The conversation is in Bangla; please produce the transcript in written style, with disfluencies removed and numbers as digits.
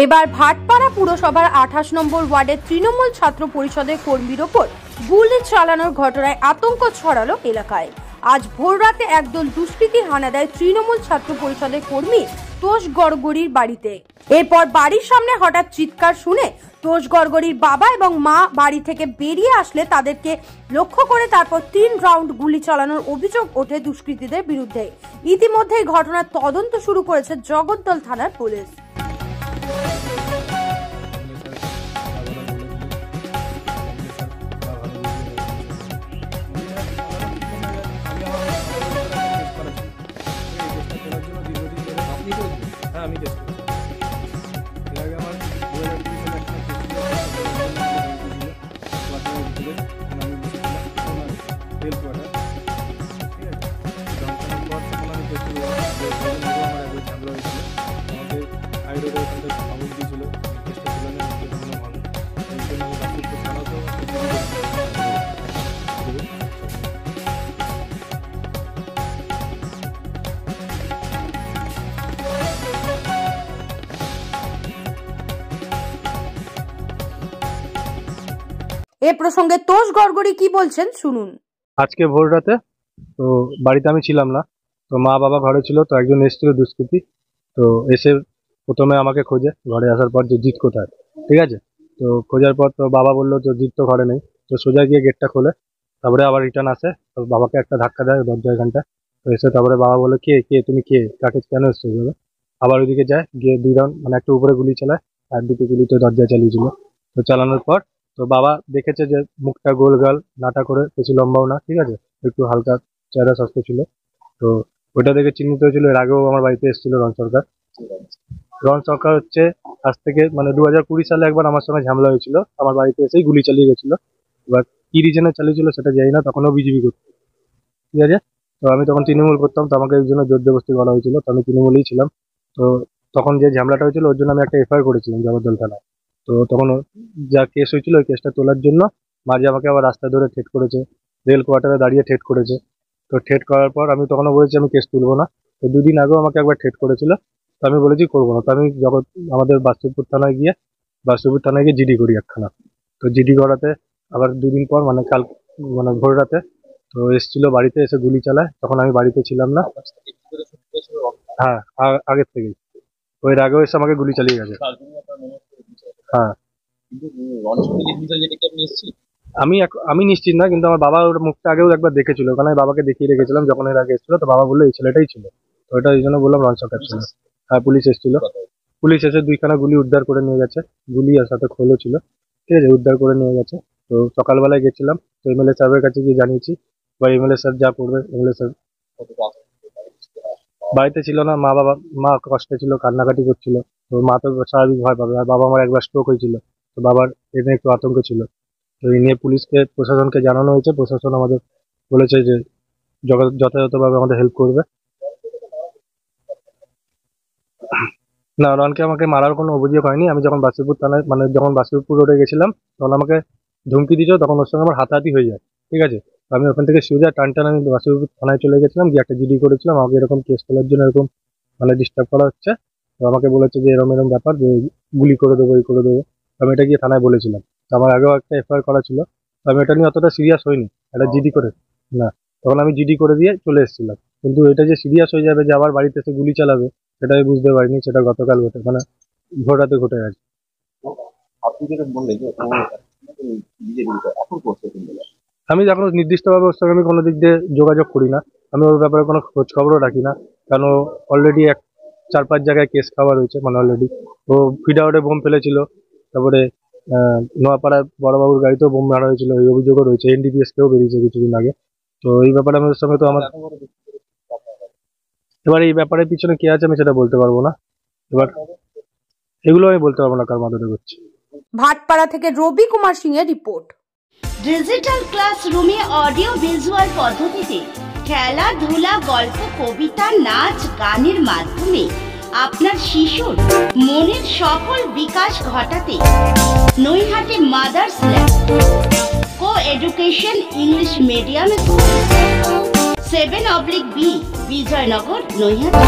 এবার ভাটপাড়া পুরসভার 28 নম্বর ওয়ার্ডের তৃণমূল ছাত্র পরিষদের কর্মীর ওপর গুলি চালানোর ঘটনায় আতঙ্ক ছড়ালো এলাকায়। আজ ভোররাতে একদল দুষ্কৃতী হানা দেয় তৃণমূল ছাত্র পরিষদের কর্মী তোষ গড়গড়ির বাড়িতে। এরপর বাড়ির সামনে হঠাৎ চিৎকার শুনে তোষ গড়গড়ির বাবা এবং মা বাড়ি থেকে বেরিয়ে আসলে তাদেরকে লক্ষ্য করে তারপর 3 রাউন্ড গুলি চালানোর অভিযোগ ওঠে দুষ্কৃতীদের বিরুদ্ধে। ইতিমধ্যে ঘটনার তদন্ত শুরু করেছে জগদ্দল থানার পুলিশ। আমি টেস্ট করেছি। এর আগে আমার 2020 সালে একটা টেস্ট ছিল, আমি বসেছিলাম হেলথ কোয়ার্টার, ঠিক আছে। জমখানার পর তখন আমি টেস্ট করলাম, আমার একবার ঝামেলা হয়েছিল, আমাকে হাইরোডে ওখানটা খবর দিয়েছিল, টেস্টটা ছিল না, তখন ভালো এই জন্য আমি বাসুপুর থানাতেও এ প্রসঙ্গে তোষ গড়গড়ি কি বলছেন শুনুন। আজকে ভোর রাতে তো বাড়িতে আমি ছিলাম না, তো মা বাবা ঘরে ছিল, তো একজন এসেছিল দুষ্কৃতী, তো এসে প্রথমে আমাকে খোঁজে, ঘরে আসার পর যে জিৎ কোথায়, ঠিক আছে। তো খোঁজার পর তো বাবা বললো তো জিৎ তো ঘরে নেই, তো সোজা গিয়ে গেটটা খোলে, তারপরে আবার রিটার্ন আসে, তো বাবাকে একটা ধাক্কা দেয় দরজা এখানটা, তো এসে তারপরে বাবা বলে কে কে তুমি কে, কাকে কেন এসছো এভাবে। আবার ওইদিকে যায়, গিয়ে 2 রাউন্ড মানে একটা উপরে গুলি চালায় আর 2টি গুলি তো দরজায় চালিয়েছিল। তো চালানোর পর তো বাবা দেখেছে যে মুখটা গোল গাল নাটা করে, বেশি লম্বাও না, ঠিক আছে, একটু হালকা চেহারা স্বাস্থ্য ছিল, তো ওইটা দেখে চিহ্নিত হয়েছিল। এর আগেও আমার বাড়িতে এসেছিল রন সরকার হচ্ছে আজ থেকে মানে 2020 সালে একবার আমার সঙ্গে ঝামেলা হয়েছিল, আমার বাড়িতে এসেই গুলি চালিয়ে গেছিল। এবার কি রিজনে চালিয়েছিল সেটা জানি না, তখনও বিজেপি করতো, ঠিক আছে। তো আমি তখন তৃণমূল করতাম, তো আমাকে এই জন্য জোরজবস্তি করা হয়েছিল, তো আমি তৃণমূলেই ছিলাম। তো তখন যে ঝামেলাটা হয়েছিল ওর জন্য আমি একটা এফআইআর করেছিলাম জগদ্দল থানায়। তো তখন যা কেস হয়েছিল ওই কেসটা তোলার জন্য মাঝে আমাকে আবার রাস্তা ধরে ঠেট করেছে, রেল কোয়ার্টারে দাঁড়িয়ে ঠেট করেছে। তো ঠেট করার পর আমি তখনও বলেছি আমি কেস তুলবো না। তো 2 দিন আগেও আমাকে একবার ঠেট করেছিল, তো আমি বলেছি করবো না। তো আমি আমাদের বাসুপুর থানায় গিয়ে জিডি করি একখানা। তো জিডি করাতে আবার 2 দিন পর মানে কাল মানে ভোর রাতে তো এসেছিল বাড়িতে, এসে গুলি চালায়, তখন আমি বাড়িতে ছিলাম না। হ্যাঁ, আগের থেকেই এর আগেও এসে আমাকে গুলি চালিয়ে গেছে। হ্যাঁ, আমি নিশ্চিত না, কিন্তু আমার বাবা ওর মুখটা আগেও একবার দেখেছিল, ওখানে বাবাকে দেখিয়ে রেখেছিলাম যখন এর আগে এসেছিল, তো বাবা বললো এই ছেলেটাই ছিল, তো ওটা এই জন্য বললাম রন সরকার ছিল। হ্যাঁ, পুলিশ এসেছিল, পুলিশ এসে 2খানা গুলি উদ্ধার করে নিয়ে গেছে, গুলি আর সাথে খোলও ছিল, ঠিক আছে, উদ্ধার করে নিয়ে গেছে। তো সকালবেলায় গেছিলাম, তো এমএলএ সাহেবের কাছে গিয়ে জানিয়েছি, বা এমএলএ স্যার যা করবে, এমএলএ স্যার বাড়িতে ছিল না, মা কষ্টে ছিল, কান্নাকাটি করছিল, তো মা তো স্বাভাবিক ভয় পাবে, আর বাবা আমার একবার স্ট্রোক হয়েছিল, তো বাবার এনে একটু আতঙ্ক ছিল। তো এই নিয়ে পুলিশকে প্রশাসনকে জানানো হয়েছে, প্রশাসন আমাদের বলেছে যে যথাযথভাবে আমাদের হেল্প করবে। না, রনকে আমাকে মারার কোনো অভিযোগ হয়নি। আমি যখন বাসুপুর থানায় মানে যখন বাসুপুর রোডে গেছিলাম তখন আমাকে ধমকি দিয়েছিল, তখন ওর সঙ্গে আমার হাতাহাতি হয়ে যায়, ঠিক আছে। তো আমি ওখান থেকে সোজা টান আমি বাসুপুর থানায় চলে গেছিলাম, গিয়ে একটা জিডি করেছিলাম, আমাকে এরকম কেস তোলার জন্য এরকম মানে ডিস্টার্ব করা হচ্ছে। তো আমাকে বলেছে যে এরকম এরকম ব্যাপার, যে গুলি করে দেবো, এই করে দেবো। আমি এটা গিয়ে থানায় বলেছিলাম, তো আমার আগেও একটা এফআইআর করা ছিল, তো আমি এটা নিয়ে অতটা সিরিয়াস হইনি, এটা জিডি করে না, তখন আমি জিডি করে দিয়ে চলে এসেছিলাম। কিন্তু এটা যে সিরিয়াস হয়ে যাবে, যে আবার বাড়িতে এসে গুলি চালাবে, সেটা আমি বুঝতে পারিনি, সেটা গতকাল ঘটে মানে ভোর রাতে ঘটে গেছে। আমি যখন নির্দিষ্টভাবে ওর সঙ্গে আমি কোনো দিক দিয়ে যোগাযোগ করি না, আমি ওর ব্যাপারে কোনো খোঁজ খবরও রাখি না, কারণ অলরেডি 4-5 জায়গায় কেস খাওয়া রয়েছে, মানে অলরেডি ও ফিডাউটে বোম ফেলেছিল, তারপরে নোয়াপাড়ায় বড়বাবুর গাড়িতেও বোম মারা হয়েছিল, এই অভিযোগও রয়েছে, এনডিপিএস কেও বেরিয়েছে কিছুদিন আগে। তো এই ব্যাপারে আমি ওর সঙ্গে তো আমার এবার এই ব্যাপারের পিছনে কে আছে আমি সেটা বলতে পারবো না, এবার এগুলো আমি বলতে পারবো না কার মাধ্যমে করছি। ভাটপাড়া থেকে রবি কুমার সিং এর রিপোর্ট। ডিজিটাল ক্লাসরুমে অডিও ভিজুয়াল পদ্ধতিতে খেলাধুলা, গল্প, কবিতা, নাচ, গানের মাধ্যমে আপনার শিশুর মনের সকল বিকাশ ঘটাতে Naihati mothers lab co education English medium school 7/B Bijaynagar, Naihati.